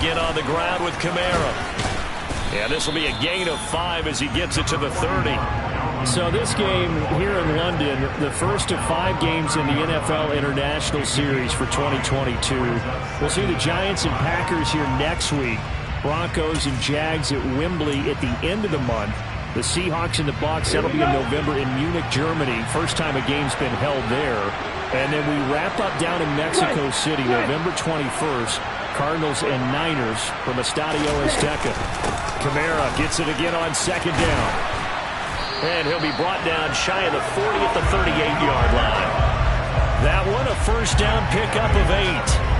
again on the ground with Kamara. And this will be a gain of 5 as he gets it to the 30. So this game here in London, the first of 5 games in the NFL International Series for 2022. We'll see the Giants and Packers here next week. Broncos and Jags at Wembley at the end of the month. The Seahawks and the Bucs, that'll be in November in Munich, Germany. First time a game's been held there. And then we wrap up down in Mexico City, November 21st. Cardinals and Niners from Estadio Azteca. Kamara gets it again on second down. And he'll be brought down shy of the 40 at the 38-yard line. That one a first down pickup of 8.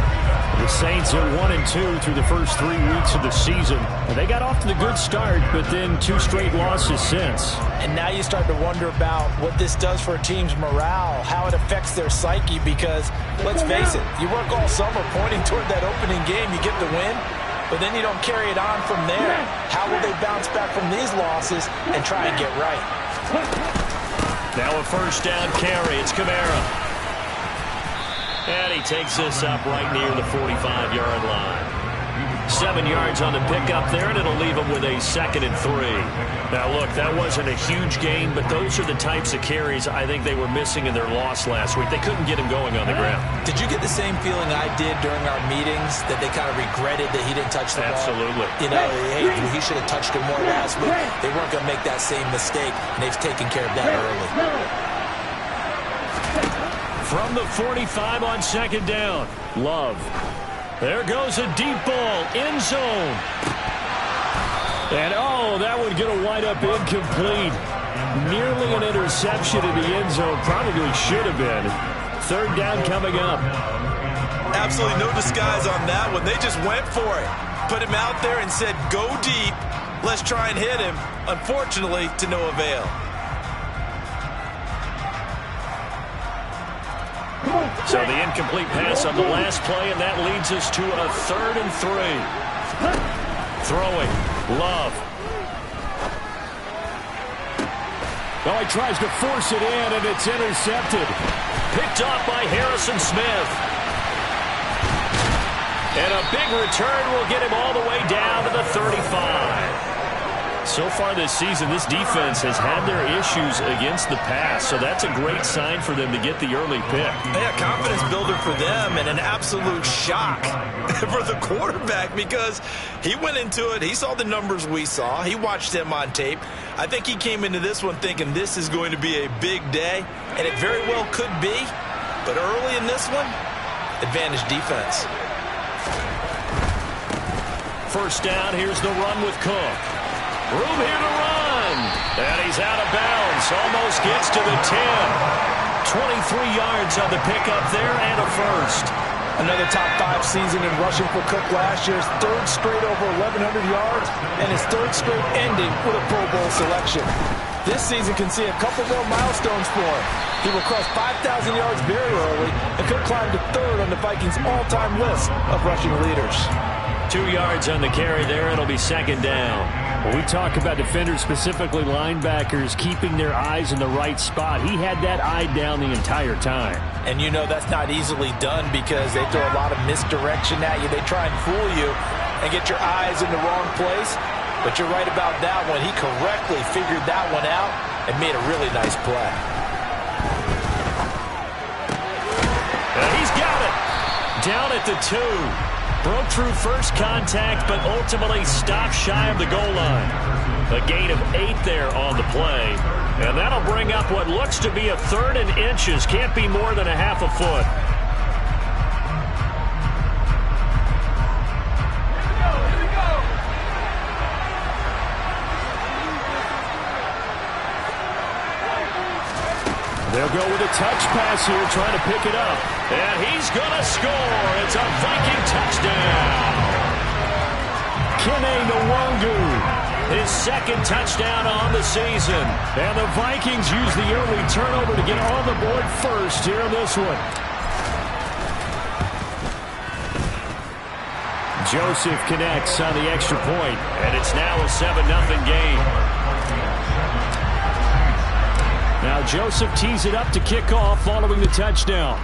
The Saints are 1-2 through the first 3 weeks of the season. They got off to the good start, but then 2 straight losses since. And now you start to wonder about what this does for a team's morale, how it affects their psyche, because, let's face it, you work all summer pointing toward that opening game, you get the win, but then you don't carry it on from there. How will they bounce back from these losses and try and get right? Now a first down carry. It's Kamara. And he takes this up right near the 45-yard line. 7 yards on the pickup there, and it'll leave him with a 2nd and 3. Now, look, that wasn't a huge gain, but those are the types of carries I think they were missing in their loss last week. They couldn't get him going on the ground. Did you get the same feeling I did during our meetings, that they kind of regretted that he didn't touch the ball? Absolutely. You know, hey, he should have touched it more last week. They weren't going to make that same mistake, and they've taken care of that early. From the 45 on second down, Love. There goes a deep ball, end zone. And, oh, that would get a wind up incomplete. Nearly an interception in the end zone. Probably should have been. Third down coming up. Absolutely no disguise on that one. They just went for it. Put him out there and said, go deep. Let's try and hit him. Unfortunately, to no avail. So the incomplete pass on the last play, and that leads us to a 3rd and 3. Throwing, Love. Oh, he tries to force it in, and it's intercepted. Picked off by Harrison Smith. And a big return will get him all the way down to the 35. So far this season, this defense has had their issues against the pass, so that's a great sign for them to get the early pick. Yeah, confidence builder for them, and an absolute shock for the quarterback, because he went into it, he saw the numbers we saw, he watched them on tape. I think he came into this one thinking this is going to be a big day, and it very well could be, but early in this one, advantage defense. First down, here's the run with Cook. Room here to run. And he's out of bounds. Almost gets to the 10. 23 yards on the pickup there and a first. Another top 5 season in rushing for Cook last year's 3rd straight over 1,100 yards and his 3rd straight ending with a Pro Bowl selection. This season can see a couple more milestones for him. He will cross 5,000 yards very early and could climb to 3rd on the Vikings' all-time list of rushing leaders. 2 yards on the carry there. It'll be 2nd down. When we talk about defenders, specifically linebackers, keeping their eyes in the right spot, he had that eye down the entire time. And you know that's not easily done because they throw a lot of misdirection at you. They try and fool you and get your eyes in the wrong place. But you're right about that one. He correctly figured that one out and made a really nice play. And he's got it. Down at the 2. Broke through first contact, but ultimately stopped shy of the goal line. A gain of 8 there on the play. And that'll bring up what looks to be a 3rd and inches. Can't be more than a half a foot. They'll go with a touch pass here, trying to pick it up. And he's going to score. It's a Viking touchdown. Kene Nwangu. His 2nd touchdown on the season. And the Vikings use the early turnover to get on the board first here in this one. Joseph connects on the extra point. And it's now a 7-0 game. Now Joseph tees it up to kick off following the touchdown.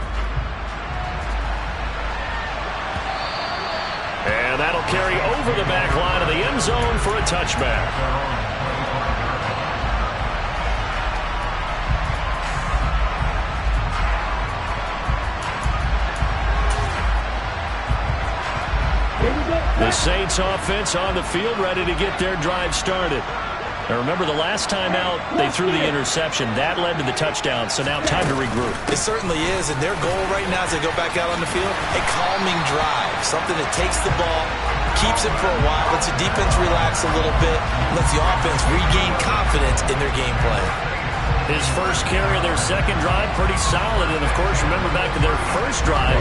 And And that'll carry over the back line of the end zone for a touchback. The Saints offense on the field, ready to get their drive started. Now remember, the last time out, they threw the interception. That led to the touchdown, so now time to regroup. It certainly is, and their goal right now as they go back out on the field, a calming drive, something that takes the ball, keeps it for a while, lets the defense relax a little bit, lets the offense regain confidence in their game play. His first carry of their second drive, pretty solid. And, of course, remember back to their first drive,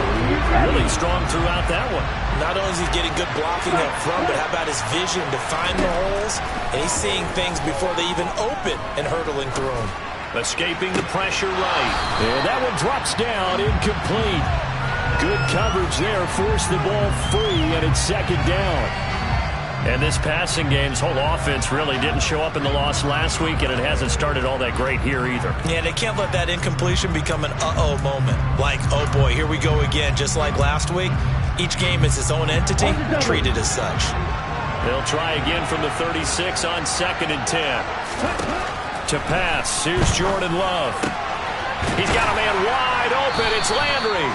really strong throughout that one. Not only is he getting good blocking up front, but how about his vision to find the holes? And he's seeing things before they even open and hurtling through them. Escaping the pressure right. And that one drops down, incomplete. Good coverage there, forced the ball free, and it's second down. And this passing game's whole offense really didn't show up in the loss last week, and it hasn't started all that great here either. Yeah, they can't let that incompletion become an uh-oh moment. Like, oh boy, here we go again, just like last week. Each game is its own entity, treated as such. They'll try again from the 36 on 2nd and 10. To pass, here's Jordan Love. He's got a man wide open, it's Landry.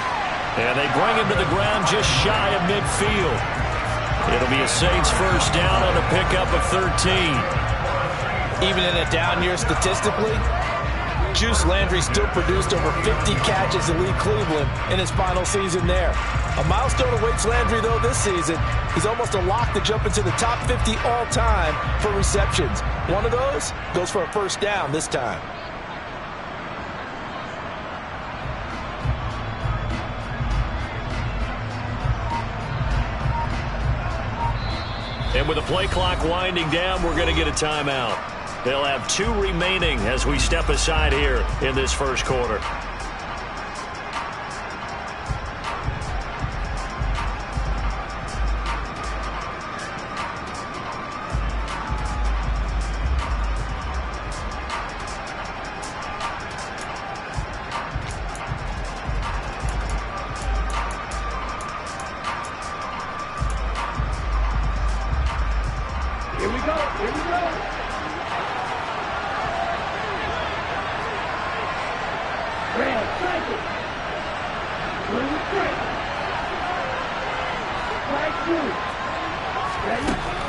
And they bring him to the ground just shy of midfield. It'll be a Saints first down on a pickup of 13. Even in a down year statistically, Juice Landry still produced over 50 catches in Lee Cleveland in his final season there. A milestone awaits Landry, though, this season. He's almost a lock to jump into the top 50 all-time for receptions. One of those goes for a first down this time. And with the play clock winding down, we're going to get a timeout. They'll have 2 remaining as we step aside here in this first quarter.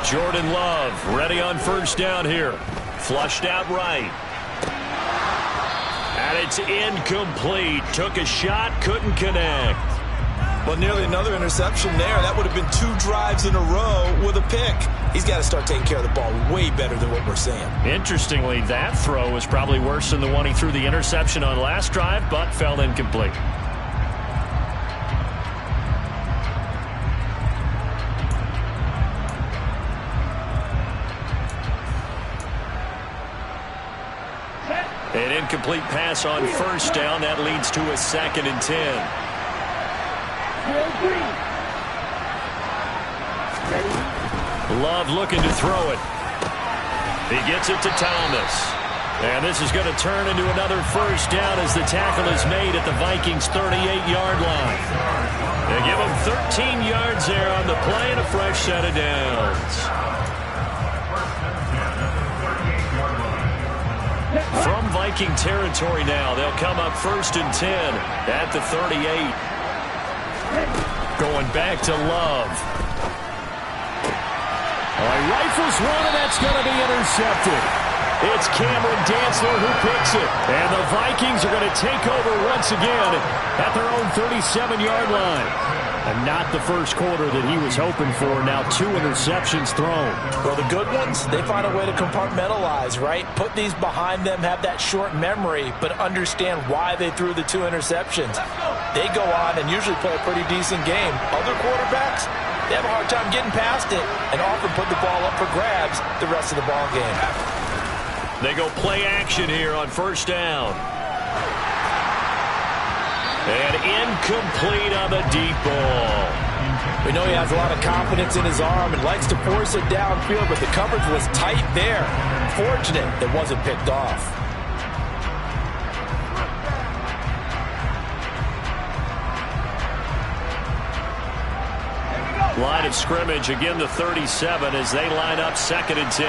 Jordan Love ready on first down here. Flushed out right. And it's incomplete. Took a shot, couldn't connect. Well, nearly another interception there. That would have been 2 drives in a row with a pick. He's got to start taking care of the ball way better than what we're seeing. Interestingly, that throw was probably worse than the one he threw the interception on last drive, but fell incomplete. An incomplete pass on first down. That leads to a 2nd and 10. Love looking to throw it. He gets it to Thomas. And this is going to turn into another first down as the tackle is made at the Vikings' 38-yard line. They give him 13 yards there on the play and a fresh set of downs. From Viking territory now, they'll come up 1st and 10 at the 38. Going back to Love. He rifles one, and that's going to be intercepted. It's Cameron Dantzler who picks it. And the Vikings are going to take over once again at their own 37-yard line. And not the first quarter that he was hoping for. Now 2 interceptions thrown. Well, the good ones, they find a way to compartmentalize, right? Put these behind them, have that short memory, but understand why they threw the 2 interceptions. They go on and usually play a pretty decent game. Other quarterbacks, they have a hard time getting past it and often put the ball up for grabs the rest of the ball game. They go play action here on first down. And incomplete on the deep ball. We know he has a lot of confidence in his arm and likes to force it downfield, but the coverage was tight there. Fortunate it wasn't picked off. Line of scrimmage, again the 37 as they line up 2nd and 10.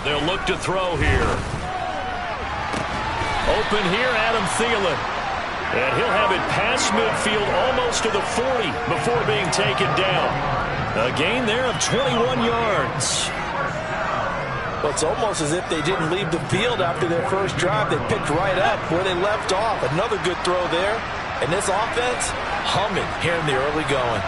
They'll look to throw here. Open here, Adam Thielen. And he'll have it past midfield almost to the 40 before being taken down. A gain there of 21 yards. Well, it's almost as if they didn't leave the field after their first drive. They picked right up where they left off. Another good throw there. And this offense humming here in the early going.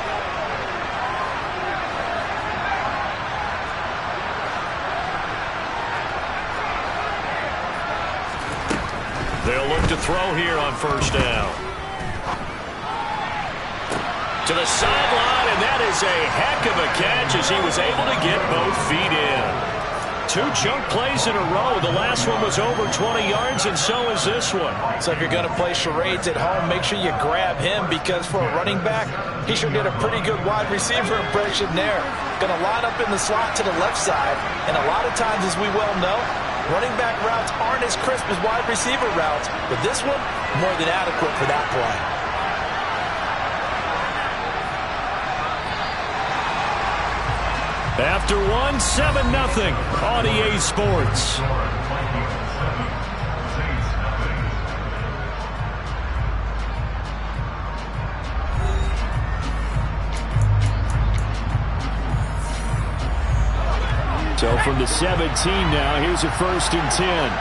They'll look to throw here on 1st down. To the sideline, and that is a heck of a catch as he was able to get both feet in. 2 chunk plays in a row. The last one was over 20 yards, and so is this one. So if you're going to play charades at home, make sure you grab him, because for a running back, he sure did a pretty good wide receiver impression there. Going to line up in the slot to the left side, and a lot of times, as we well know, running back routes aren't as crisp as wide receiver routes, but this one, more than adequate for that play. After 1, 7-0 on EA Sports. So from the 17 now, here's a 1st and 10.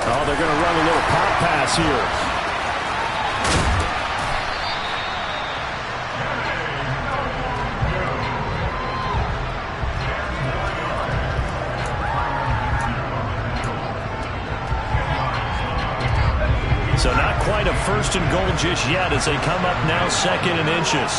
Oh, they're going to run a little pop pass here. So not quite a 1st and goal just yet as they come up now 2nd and inches.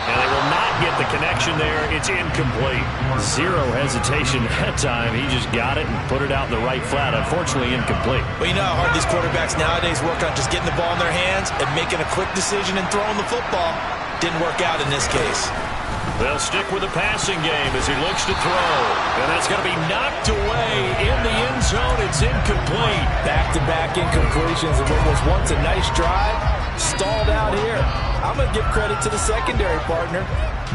And they will not get the connection there. It's incomplete. Zero hesitation that time. He just got it and put it out in the right flat. Unfortunately, incomplete. Well, you know how hard these quarterbacks nowadays work on just getting the ball in their hands and making a quick decision and throwing the football. Didn't work out in this case. They'll stick with the passing game as he looks to throw. And that's going to be knocked away in the end zone. It's incomplete. Back-to-back incompletions of what was once a nice drive. Stalled out here. I'm going to give credit to the secondary partner.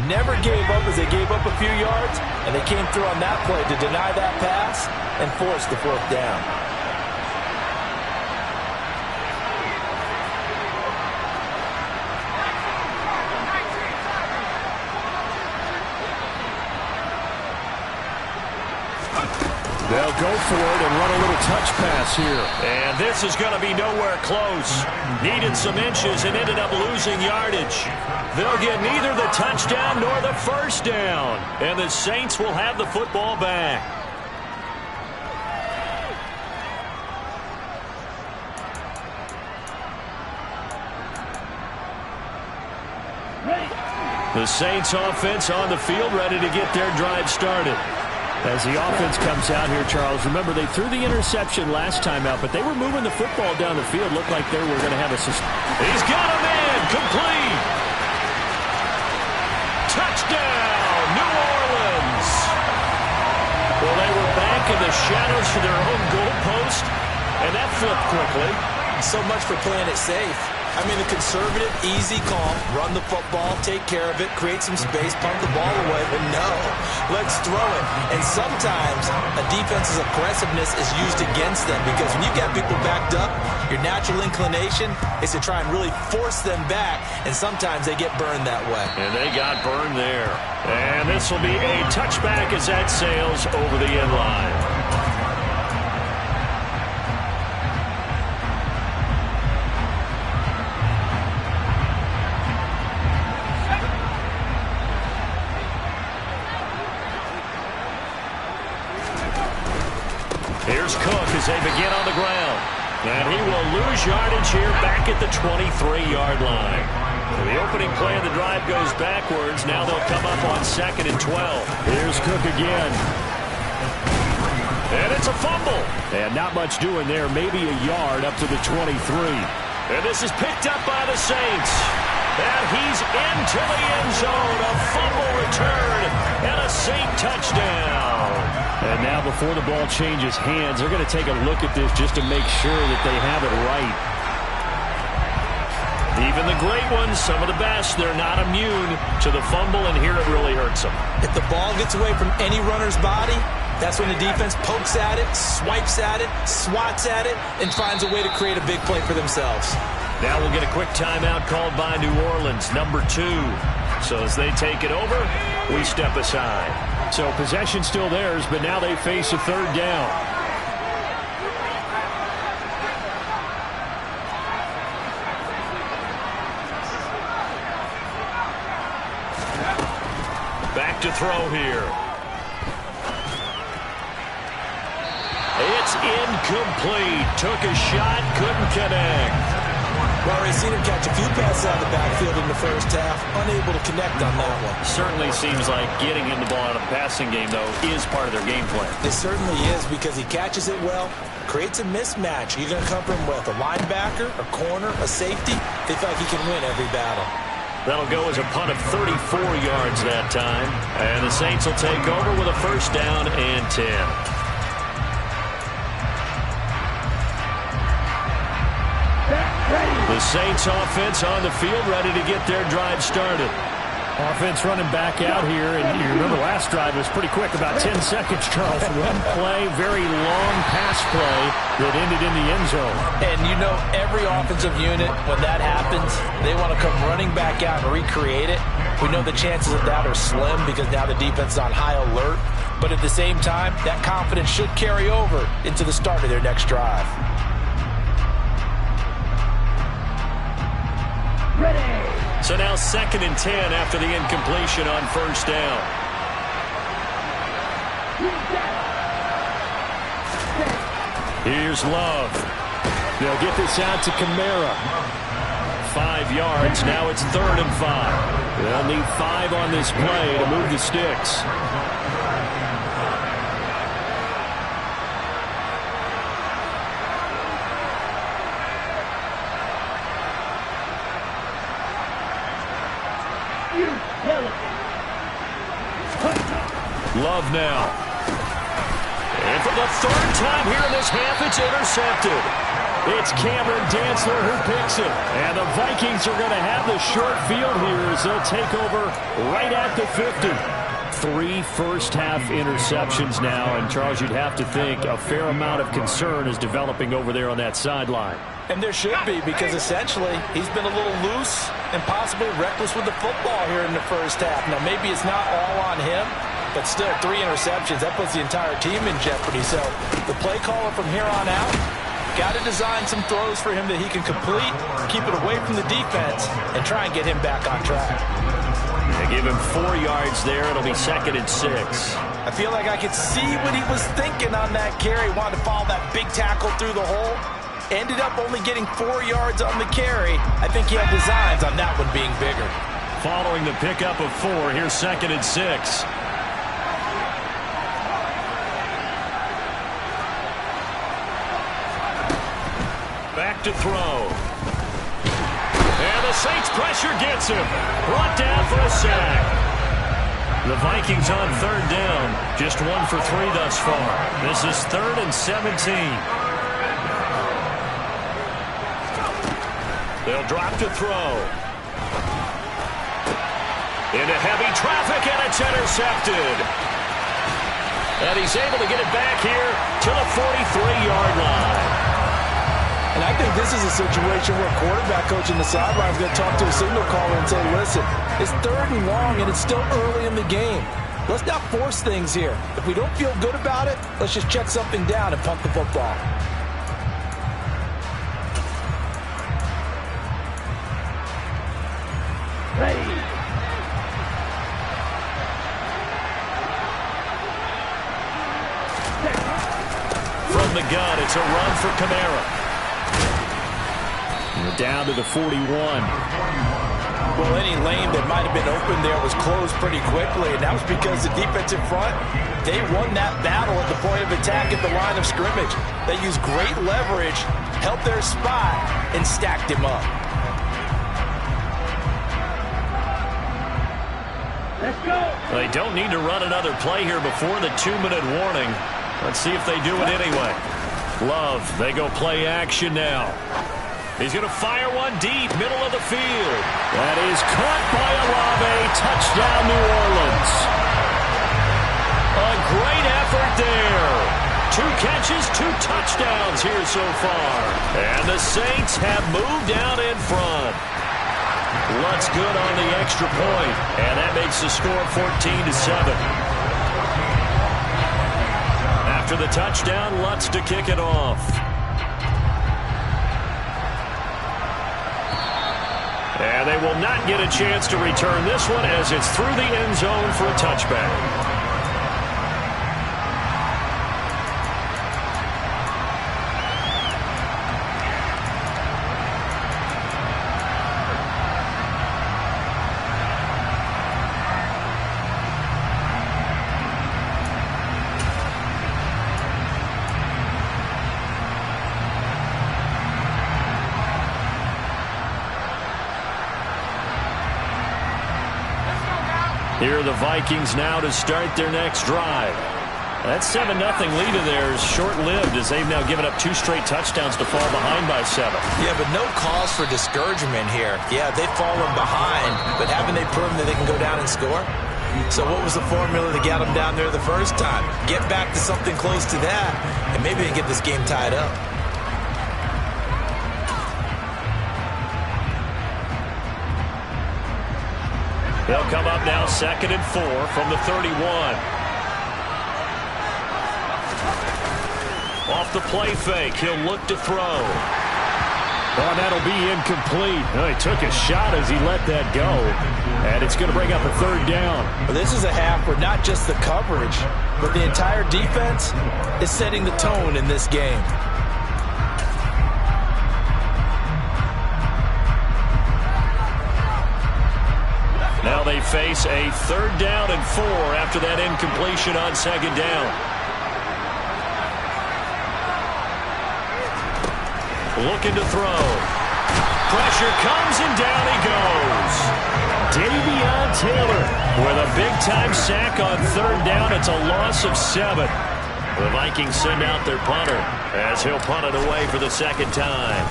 Never gave up as they gave up a few yards. And they came through on that play to deny that pass and force the 4th down. They'll go for it and run a little touch pass here. And this is going to be nowhere close. Needed some inches and ended up losing yardage. They'll get neither the touchdown nor the 1st down. And the Saints will have the football back. The Saints offense on the field, ready to get their drive started. As the offense comes out here, Charles, remember they threw the interception last time out, but they were moving the football down the field. Looked like they were going to have a... He's got a man, complete. Touchdown, New Orleans. Well, they were back in the shadows for their own goalpost, and that flipped quickly. So much for playing it safe. I mean, the conservative, easy call, run the football, take care of it, create some space, punt the ball away, but no, let's throw it. And sometimes a defense's aggressiveness is used against them because when you got people backed up, your natural inclination is to try and really force them back, and sometimes they get burned that way. And they got burned there. And this will be a touchback as that sails over the end line. Here's Cook as they begin on the ground. And he will lose yardage here back at the 23-yard line. The opening play of the drive goes backwards. Now they'll come up on 2nd and 12. Here's Cook again. And it's a fumble. And not much doing there. Maybe a yard up to the 23. And this is picked up by the Saints. And he's into the end zone. A fumble return and a Saint touchdown. And now before the ball changes hands, they're going to take a look at this just to make sure that they have it right. Even the great ones, some of the best, they're not immune to the fumble, and here it really hurts them. If the ball gets away from any runner's body, that's when the defense pokes at it, swipes at it, swats at it, and finds a way to create a big play for themselves. Now we'll get a quick timeout called by New Orleans, number 2. So as they take it over, we step aside. So possession still theirs, but now they face a third down. Back to throw here. It's incomplete. Took a shot, couldn't connect. Well, we've seen him catch a few passes out of the backfield in the first half, unable to connect on that one. Certainly seems like getting him the ball out of the passing game, though, is part of their game plan. It certainly is, because he catches it well, creates a mismatch. You're going to cover him with a linebacker, a corner, a safety. They feel like he can win every battle. That'll go as a punt of 34 yards that time. And the Saints will take over with a first down and 10. The Saints offense on the field, ready to get their drive started. Offense running back out here, and you remember last drive was pretty quick, about 10 seconds, Charles. One play, very long pass play that ended in the end zone. And you know, every offensive unit, when that happens, they want to come running back out and recreate it. We know the chances of that are slim because now the defense is on high alert. But at the same time, that confidence should carry over into the start of their next drive. So now 2nd and 10 after the incompletion on first down. Here's Love. They'll get this out to Kamara. 5 yards. Now it's 3rd and 5. They'll need 5 on this play to move the sticks. Love now. And for the 3rd time here in this half, it's intercepted. It's Cameron Dantzler who picks it. And the Vikings are going to have the short field here as they'll take over right at the 50. 3 first-half interceptions now. And, Charles, you'd have to think a fair amount of concern is developing over there on that sideline. And there should be, because essentially he's been a little loose and possibly reckless with the football here in the first half. Now, maybe it's not all on him, but still 3 interceptions. That puts the entire team in jeopardy. So the play caller from here on out got to design some throws for him that he can complete, keep it away from the defense, and try and get him back on track. They give him 4 yards there. It'll be 2nd and 6. I feel like I could see what he was thinking on that carry. Wanted to follow that big tackle through the hole. Ended up only getting 4 yards on the carry. I think he had designs on that one being bigger. Following the pickup of 4, here's 2nd and 6. Back to throw. And the Saints pressure gets him. Brought down for a sack. The Vikings on 3rd down. Just 1 for 3 thus far. This is 3rd and 17. They'll drop to throw. Into heavy traffic, and it's intercepted. And he's able to get it back here to the 43-yard line. And I think this is a situation where a quarterback coach in the sideline is going to talk to a signal caller and say, listen, it's 3rd and long, and it's still early in the game. Let's not force things here. If we don't feel good about it, let's just check something down and punt the football. From the gun, it's a run for Kamara. We're down to the 41. Well, any lane that might have been open there was closed pretty quickly, and that was because the defensive front, they won that battle at the point of attack at the line of scrimmage. They used great leverage, held their spot, and stacked him up. They don't need to run another play here before the 2-minute warning. Let's see if they do it anyway. Love, they go play action now. He's going to fire one deep, middle of the field. That is caught by Olave. Touchdown, New Orleans. A great effort there. 2 catches, 2 touchdowns here so far. And the Saints have moved out in front. Lutz good on the extra point, and that makes the score 14-7. After the touchdown, Lutz to kick it off. And they will not get a chance to return this one as it's through the end zone for a touchback. Here are the Vikings now to start their next drive. That 7-0 lead of theirs short-lived as they've now given up 2 straight touchdowns to fall behind by 7. Yeah, but no cause for discouragement here. Yeah, they've fallen behind, but haven't they proven that they can go down and score? So what was the formula that got them down there the first time? Get back to something close to that, and maybe they can get this game tied up. They'll come up now 2nd and 4 from the 31. Off the play fake, he'll look to throw. Oh, that'll be incomplete. Oh, he took a shot as he let that go. And it's going to bring up a 3rd down. Well, this is a half where not just the coverage, but the entire defense is setting the tone in this game. Now they face a 3rd down and 4 after that incompletion on 2nd down. Looking to throw. Pressure comes and down he goes. Davion Taylor with a big-time sack on 3rd down. It's a loss of 7. The Vikings send out their punter as he'll punt it away for the 2nd time.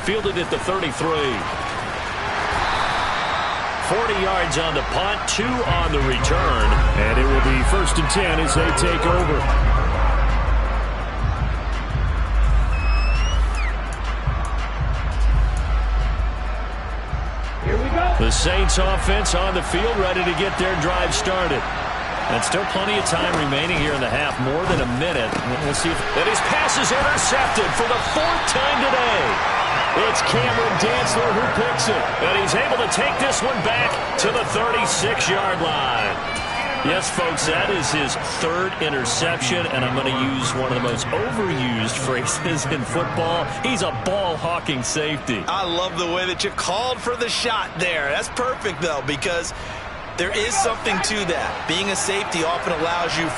Fielded at the 33. 40 yards on the punt, 2 on the return. And it will be 1st and 10 as they take over. Here we go. The Saints offense on the field, ready to get their drive started. And still plenty of time remaining here in the half, more than a minute. We'll see if that his pass is intercepted for the 4th time today. It's Cameron Dantzler who picks it. And he's able to take this one back to the 36-yard line. Yes, folks, that is his 3rd interception, and I'm going to use one of the most overused phrases in football. He's a ball-hawking safety. I love the way that you called for the shot there. That's perfect, though, because there is something to that. Being a safety often allows you